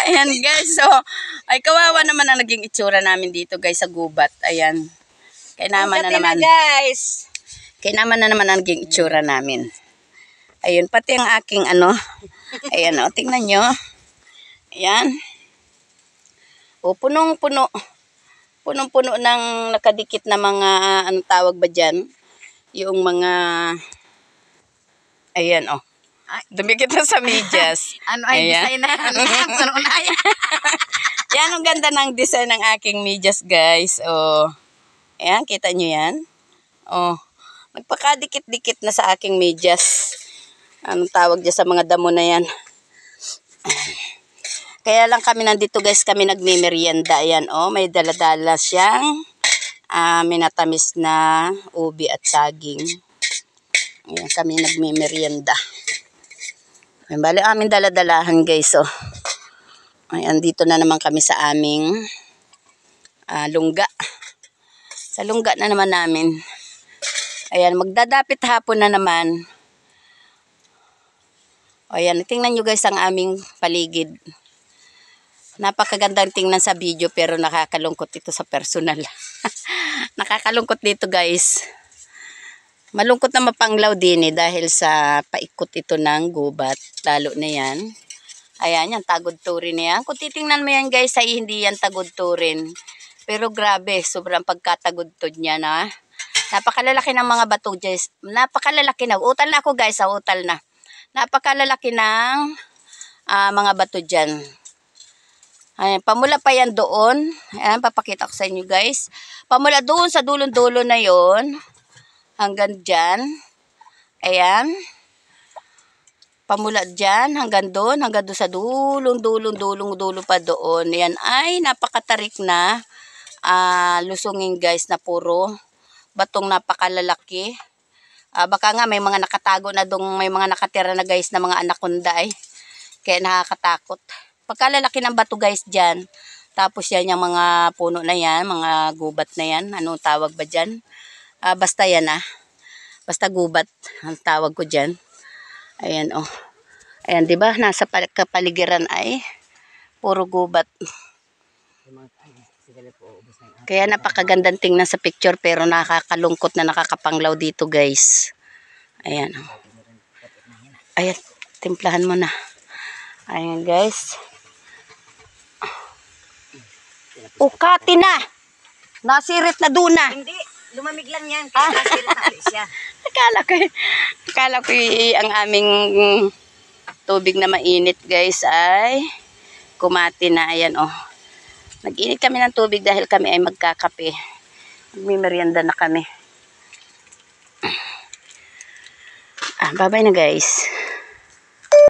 Ayan guys, so ay kawawa naman ang naging itsura namin dito guys sa gubat. Ayan. Kaya naman na naman guys. Kaya naman na naman ang naging itsura namin. Ayun, pati ang aking ano. Ayan o, tingnan nyo. Ayan. O, punong-puno. Punong-puno ng nakadikit na mga, ano tawag ba dyan? Yung mga, ayan o. Dumikit na sa medyas. Ano ay design na? Yan, ang ganda ng design ng aking medyas, guys. Oh, ayan, kita nyo yan? Oh, nagpakadikit-dikit na sa aking medyas. Anong tawag dyan sa mga damo na yan? Kaya lang kami nandito, guys, kami nagmimerienda. Ayan, oh, may daladala siyang minatamis na ubi at saging. Ayan, kami nagmimerienda. Ayan, bali aming daladalahan, guys, oh. Ayan, dito na naman kami sa aming lungga. Sa lungga na naman namin. Ayan, magdadapit hapon na naman. Ayan, tingnan nyo guys ang aming paligid. Napakagandang tingnan sa video pero nakakalungkot ito sa personal. Nakakalungkot dito guys. Malungkot na mapanglaw din dahil sa paikot ito ng gubat. Lalo na yan. Ayan, yan, tagod turin na yan. Kung titingnan mo yan guys, ay hindi yan tagod turin. Pero grabe, sobrang pagkatagod-tod niya na. Napakalalaki ng mga bato guys. Napakalalaki na. Utal na ako guys, utal na. Napakalalaki ng mga bato dyan. Ayan, pamula pa yan doon. Ayan, papakita ko sa inyo guys. Pamula doon sa dulong-dulo na yon hanggang dyan. Ayan. Pamula dyan, hanggang doon sa dulo pa doon. Yan ay napakatarik na lusungin guys na puro batong napakalalaki. Baka nga may mga nakatago na doon, may mga nakatira na guys na mga anaconda ay. Kaya nakakatakot. Pagkalalaki ng bato guys dyan. Tapos yan yung mga puno na yan, mga gubat na yan. Anong tawag ba dyan? Basta yan Basta gubat ang tawag ko dyan. Ayan oh. Ayan, 'di ba? Nasa kapaligiran ay puro gubat. Kaya napakagandang tingnan sa picture pero nakakalungkot na nakakapanglaw dito, guys. Ayan oh. Ayan, timplahan mo na. Ayan, guys. Ukati na. Nasirit na duna. Hindi, lumamig lang yan. Kaya nasirit na ulit siya. Akala ko ang aming tubig na mainit guys ay kumati na. Ayan oh. Nag-init kami ng tubig dahil kami ay magkakape. Magmimerienda na kami. Bye-bye na guys.